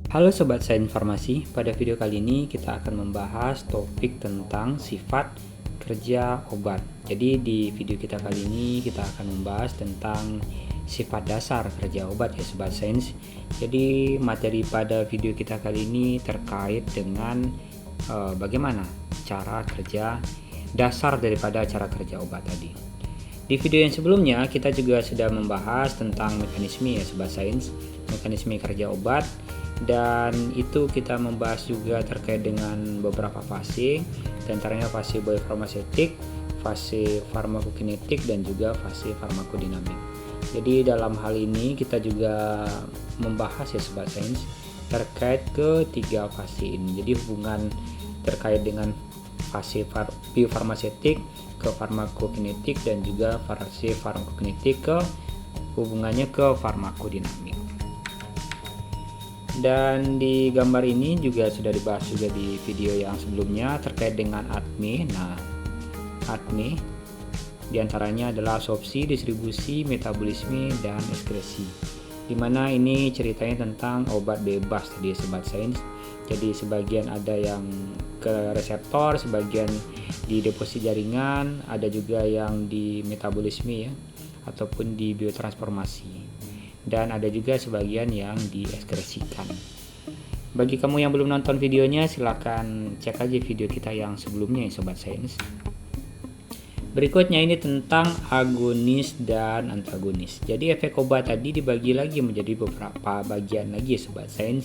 Halo Sobat Sains Farmasi, pada video kali ini kita akan membahas topik tentang sifat kerja obat. Jadi di video kita kali ini kita akan membahas tentang sifat dasar kerja obat ya Sobat Sains. Jadi materi pada video kita kali ini terkait dengan bagaimana cara kerja dasar daripada cara kerja obat tadi. Di video yang sebelumnya kita juga sudah membahas tentang mekanisme ya Sobat Sains, mekanisme kerja obat, dan itu kita membahas juga terkait dengan beberapa fase, diantaranya fase biofarmasetik, fase farmakokinetik, dan juga fase farmakodinamik. Jadi dalam hal ini kita juga membahas ya Sobat Sains terkait ketiga fase ini. Jadi hubungan terkait dengan fase biofarmasetik ke farmakokinetik dan juga fase farmakokinetik ke hubungannya ke farmakodinamik. Dan di gambar ini juga sudah dibahas juga di video yang sebelumnya terkait dengan ADME. Nah, ADME diantaranya adalah absorpsi, distribusi, metabolisme, dan ekskresi. Dimana ini ceritanya tentang obat bebas tadi Sobat Sains. Jadi sebagian ada yang ke reseptor, sebagian di deposit jaringan, ada juga yang di metabolisme ya, ataupun di biotransformasi. Dan ada juga sebagian yang diekskresikan. Bagi kamu yang belum nonton videonya, silahkan cek aja video kita yang sebelumnya ya Sobat Sains. Berikutnya ini tentang agonis dan antagonis. Jadi efek obat tadi dibagi lagi menjadi beberapa bagian lagi ya Sobat Sains.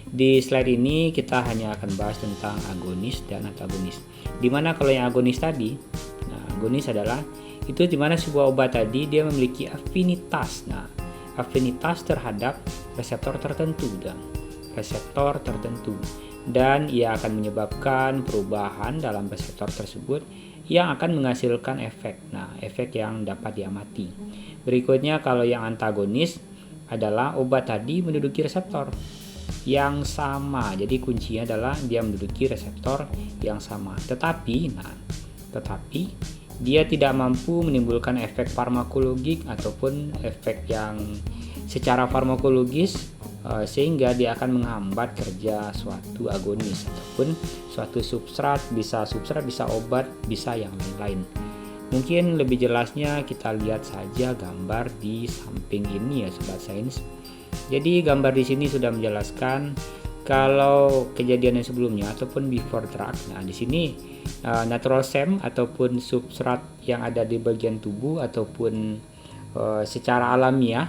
Di slide ini kita hanya akan bahas tentang agonis dan antagonis. Dimana kalau yang agonis tadi, agonis adalah itu dimana sebuah obat tadi dia memiliki afinitas. Afinitas terhadap reseptor tertentu dan ia akan menyebabkan perubahan dalam reseptor tersebut yang akan menghasilkan efek. Efek yang dapat diamati. Berikutnya kalau yang antagonis adalah obat tadi menduduki reseptor yang sama. Jadi kuncinya adalah dia menduduki reseptor yang sama. Tetapi dia tidak mampu menimbulkan efek farmakologik ataupun efek yang secara farmakologis sehingga dia akan menghambat kerja suatu agonis ataupun suatu substrat, bisa obat, bisa yang lain-lain. Mungkin lebih jelasnya kita lihat saja gambar di samping ini ya Sobat Sains. Jadi gambar di sini sudah menjelaskan kalau kejadian yang sebelumnya ataupun before drug. Di sini natural stem ataupun substrat yang ada di bagian tubuh ataupun secara alamiah,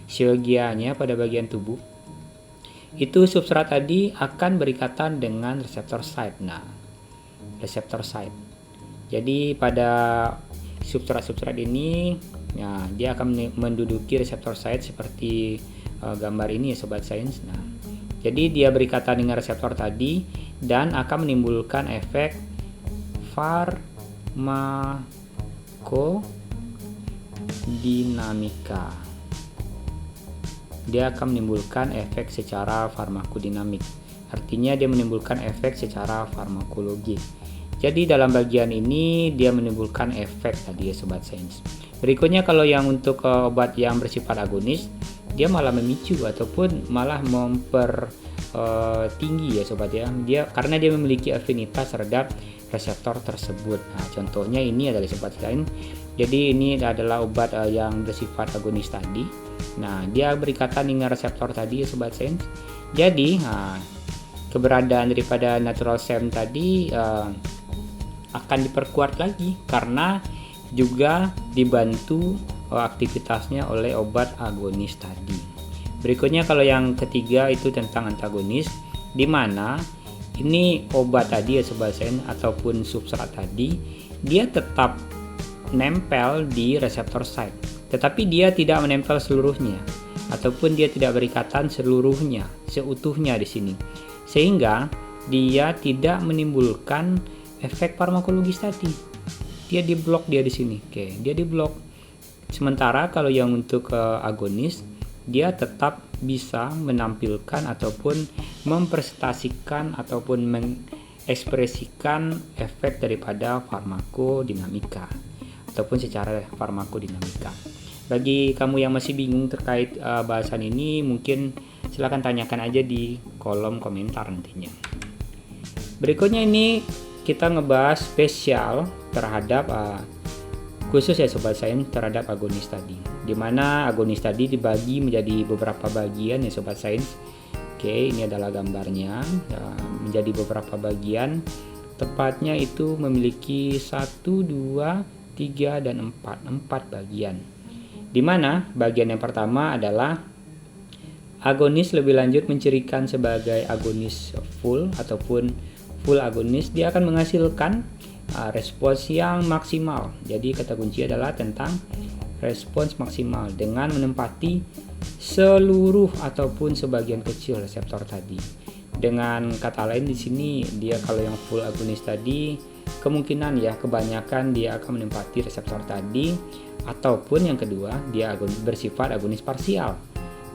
siogianya pada bagian tubuh, itu substrat tadi akan berikatan dengan reseptor site. Reseptor site. Jadi pada substrat ini, dia akan menduduki reseptor site seperti gambar ini ya Sobat Sains. Jadi dia berikatan dengan reseptor tadi dan akan menimbulkan efek farmakodinamika. Dia akan menimbulkan efek secara farmakodinamik. Artinya dia menimbulkan efek secara farmakologi. Jadi dalam bagian ini dia menimbulkan efek tadi ya Sobat Sains. Berikutnya kalau yang untuk obat yang bersifat agonis, dia malah memicu ataupun malah tinggi ya Sobat ya. Karena dia memiliki afinitas terhadap reseptor tersebut. Contohnya ini adalah Sobat Sains. Jadi ini adalah obat yang bersifat agonis tadi. Dia berikatan dengan reseptor tadi ya Sobat Sains. Jadi keberadaan daripada natural stem tadi akan diperkuat lagi karena juga dibantu aktivitasnya oleh obat agonis tadi. Berikutnya kalau yang ketiga itu tentang antagonis, di mana ini obat tadi ya Sobat Sains ataupun substrat tadi dia tetap nempel di reseptor site, tetapi dia tidak menempel seluruhnya ataupun dia tidak berikatan seluruhnya, seutuhnya di sini, sehingga dia tidak menimbulkan efek farmakologis tadi. Dia diblok dia di sini. Dia diblok. Sementara kalau yang untuk agonis, dia tetap bisa menampilkan ataupun mempresentasikan ataupun mengekspresikan efek daripada farmakodinamika ataupun secara farmakodinamika. Bagi kamu yang masih bingung terkait bahasan ini, mungkin silahkan tanyakan aja di kolom komentar nantinya. Berikutnya ini kita ngebahas spesial terhadap khusus ya Sobat Sains terhadap agonis tadi, dimana agonis tadi dibagi menjadi beberapa bagian ya Sobat Sains. Oke, ini adalah gambarnya, menjadi beberapa bagian, tepatnya itu memiliki 1, 2, 3, dan 4 bagian, dimana bagian yang pertama adalah agonis lebih lanjut mencirikan sebagai agonis full ataupun full agonis. Dia akan menghasilkan respons yang maksimal. Jadi kata kunci adalah tentang respons maksimal dengan menempati seluruh ataupun sebagian kecil reseptor tadi. Dengan kata lain di sini dia kalau yang full agonis tadi kemungkinan ya kebanyakan dia akan menempati reseptor tadi, ataupun yang kedua dia bersifat agonis parsial.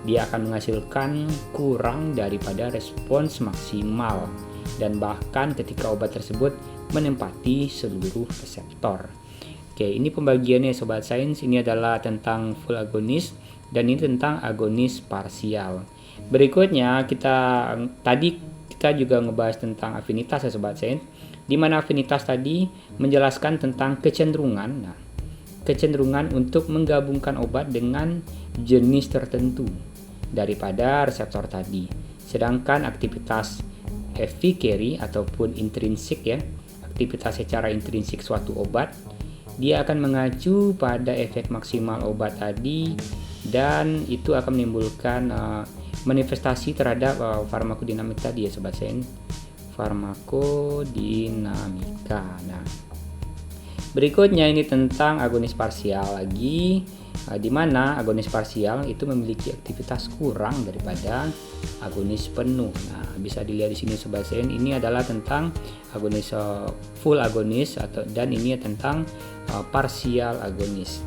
Dia akan menghasilkan kurang daripada respons maksimal dan bahkan ketika obat tersebut menempati seluruh reseptor. Oke, ini pembagiannya Sobat Sains. Ini adalah tentang full agonis dan ini tentang agonis parsial. Berikutnya kita juga ngebahas tentang afinitas ya Sobat Sains, di mana afinitas tadi menjelaskan tentang kecenderungan. Nah, kecenderungan untuk menggabungkan obat dengan jenis tertentu daripada reseptor tadi. Sedangkan aktivitas efficacy ataupun intrinsik ya, aktivitas secara intrinsik suatu obat, dia akan mengacu pada efek maksimal obat tadi dan itu akan menimbulkan manifestasi terhadap farmakodinamik tadi ya Sobat Sains, farmakodinamika. Nah, berikutnya ini tentang agonis parsial lagi, di mana agonis parsial itu memiliki aktivitas kurang daripada agonis penuh. Nah, bisa dilihat di sini Sobat Sains, ini adalah tentang agonis full agonis dan ini tentang parsial agonis.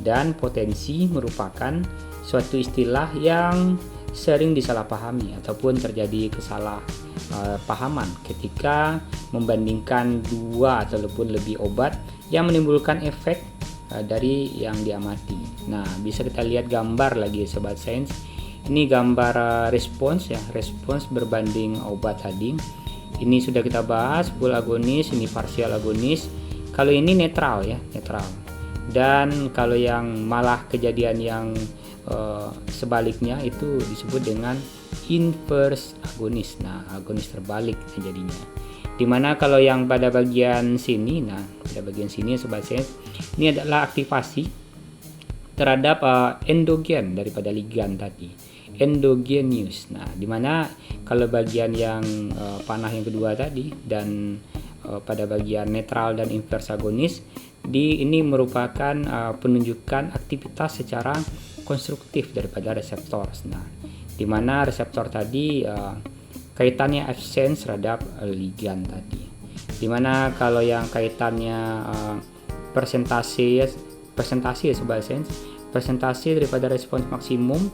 Dan potensi merupakan suatu istilah yang sering disalahpahami ataupun terjadi kesalahpahaman ketika membandingkan dua ataupun lebih obat yang menimbulkan efek dari yang diamati. Nah, bisa kita lihat gambar lagi Sobat Sains. Ini gambar respons ya, respons berbanding obat tadi. Ini sudah kita bahas full agonis, ini parsial agonis. Kalau ini netral ya, netral. Dan kalau yang malah kejadian yang sebaliknya itu disebut dengan inverse agonis. Nah, agonis terbalik jadinya. Dimana kalau yang pada bagian sini, nah pada bagian sini Sobat Sains, ini adalah aktivasi terhadap endogen daripada ligan tadi, endogenous. Nah, dimana kalau bagian yang panah yang kedua tadi dan pada bagian netral dan inverse agonis, ini merupakan penunjukan aktivitas secara konstruktif daripada reseptor. Nah, dimana reseptor tadi kaitannya absence terhadap ligan tadi. Dimana kalau yang kaitannya persentase ya Sobat Sains, persentase daripada respons maksimum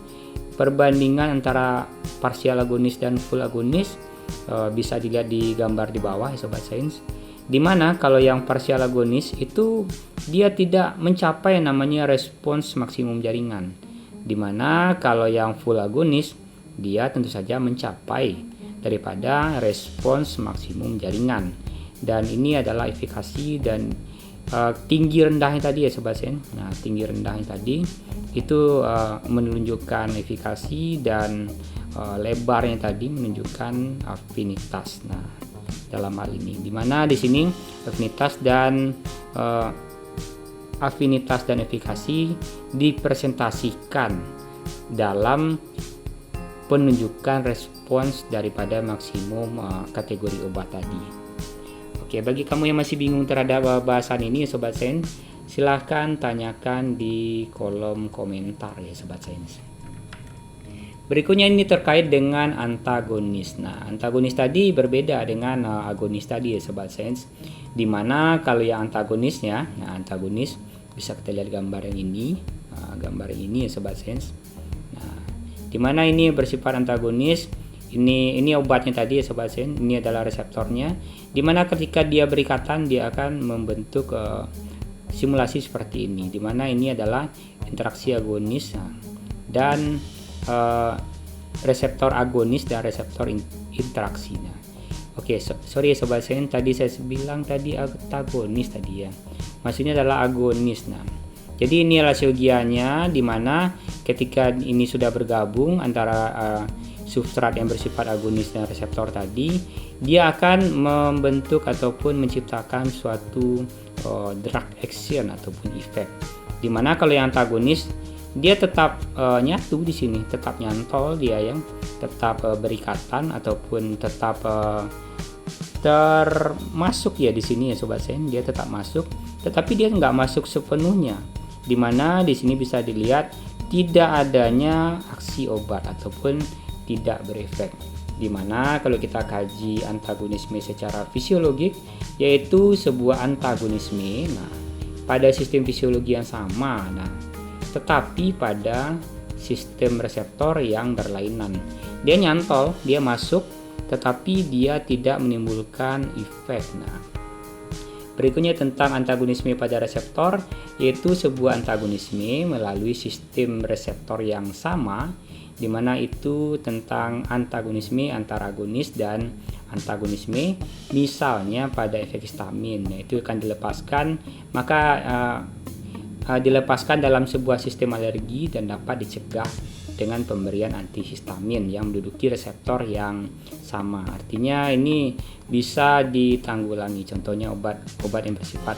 perbandingan antara parsial agonis dan full agonis bisa dilihat di gambar di bawah ya Sobat Sains. Dimana kalau yang parsial agonis itu dia tidak mencapai yang namanya respons maksimum jaringan. Dimana kalau yang full agonis dia tentu saja mencapai daripada respons maksimum jaringan. Dan ini adalah efikasi dan tinggi rendahnya tadi ya Sobat Sains. Nah, tinggi rendahnya tadi itu menunjukkan efikasi dan lebarnya tadi menunjukkan afinitas. Nah, dalam hal ini dimana di sini afinitas dan efikasi dipresentasikan dalam penunjukan respons daripada maksimum kategori obat tadi. Oke, bagi kamu yang masih bingung terhadap bahasan ini Sobat Sains, silahkan tanyakan di kolom komentar ya Sobat Sains. Berikutnya ini terkait dengan antagonis. Nah, antagonis tadi berbeda dengan agonis tadi ya Sobat Sains. Dimana kalau yang antagonisnya, nah antagonis bisa kita lihat gambar yang ini, gambar yang ini ya Sobat Sains. Nah, dimana ini bersifat antagonis, ini obatnya tadi ya Sobat Sains. Ini adalah reseptornya. Dimana ketika dia berikatan dia akan membentuk simulasi seperti ini, dimana ini adalah interaksi agonis dan reseptor agonis dan reseptor interaksi. Oke, sorry ya sobat sains, tadi saya bilang tadi antagonis tadi ya. Maksudnya adalah agonis. Jadi ini rasiogianya, dimana ketika ini sudah bergabung antara substrat yang bersifat agonis dan reseptor tadi, dia akan membentuk ataupun menciptakan suatu drug action ataupun efek. Dimana kalau yang antagonis dia tetap nyatu di sini, tetap nyantol dia yang tetap berikatan ataupun tetap termasuk ya di sini ya sobat sains, dia tetap masuk, tetapi dia nggak masuk sepenuhnya. Dimana di sini bisa dilihat tidak adanya aksi obat ataupun tidak berefek. Dimana kalau kita kaji antagonisme secara fisiologik, yaitu sebuah antagonisme pada sistem fisiologi yang sama, tetapi pada sistem reseptor yang berlainan. Dia nyantol, dia masuk, tetapi dia tidak menimbulkan efek. Berikutnya tentang antagonisme pada reseptor, yaitu sebuah antagonisme melalui sistem reseptor yang sama, di mana itu tentang antagonisme antara agonis dan antagonisme, misalnya pada efek histamin, yaitu akan dilepaskan, maka dilepaskan dalam sebuah sistem alergi dan dapat dicegah dengan pemberian antihistamin yang menduduki reseptor yang sama. Artinya ini bisa ditanggulangi, contohnya obat yang bersifat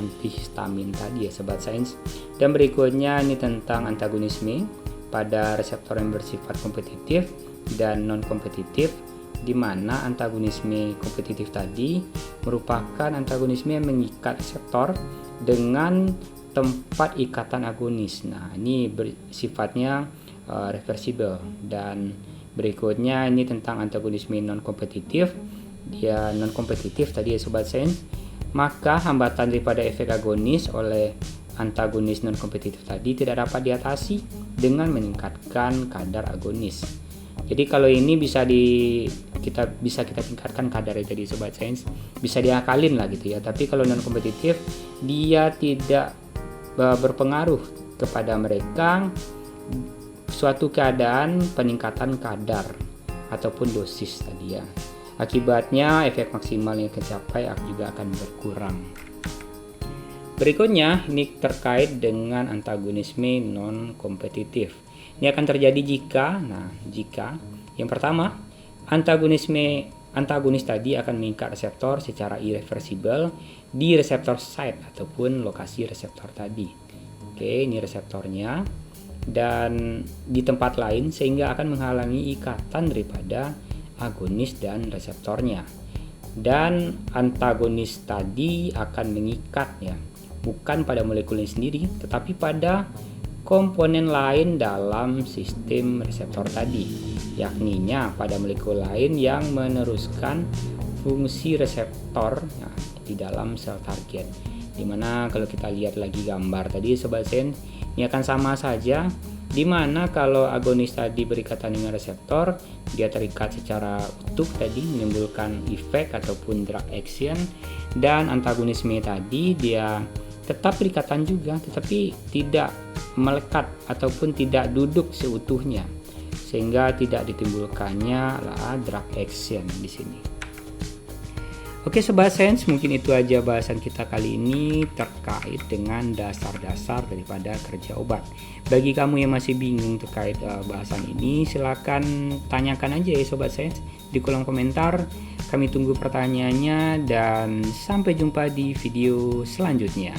antihistamin tadi ya sobat sains. Dan berikutnya ini tentang antagonisme pada reseptor yang bersifat kompetitif dan non kompetitif, di mana antagonisme kompetitif tadi merupakan antagonisme yang mengikat reseptor dengan tempat ikatan agonis. Ini sifatnya reversible. Dan berikutnya ini tentang antagonisme non kompetitif. Dia non kompetitif tadi ya sobat sains, maka hambatan daripada efek agonis oleh antagonis non kompetitif tadi tidak dapat diatasi dengan meningkatkan kadar agonis. Jadi kalau ini bisa kita tingkatkan kadar tadi sobat sains, bisa diakalin lah gitu ya. Tapi kalau non kompetitif dia tidak berpengaruh kepada mereka suatu keadaan peningkatan kadar ataupun dosis tadi ya. Akibatnya efek maksimal yang tercapai juga akan berkurang. Berikutnya ini terkait dengan antagonisme non kompetitif. Ini akan terjadi jika yang pertama, antagonis tadi akan mengikat reseptor secara irreversibel di reseptor site ataupun lokasi reseptor tadi. Oke, ini reseptornya, dan di tempat lain sehingga akan menghalangi ikatan daripada agonis dan reseptornya. Dan antagonis tadi akan mengikat ya, bukan pada molekulnya sendiri tetapi pada komponen lain dalam sistem reseptor tadi, yakninya pada molekul lain yang meneruskan fungsi reseptor di dalam sel target. Dimana kalau kita lihat lagi gambar tadi sobat sains, ini akan sama saja, dimana kalau agonis tadi berikatan dengan reseptor, dia terikat secara utuh tadi menimbulkan efek ataupun drug action, dan antagonisme tadi dia tetap berikatan juga tetapi tidak melekat ataupun tidak duduk seutuhnya sehingga tidak ditimbulkannya drug action di sini. Oke sobat sains, mungkin itu aja bahasan kita kali ini terkait dengan dasar-dasar daripada kerja obat. Bagi kamu yang masih bingung terkait bahasan ini, silakan tanyakan aja ya sobat sains di kolom komentar. Kami tunggu pertanyaannya dan sampai jumpa di video selanjutnya.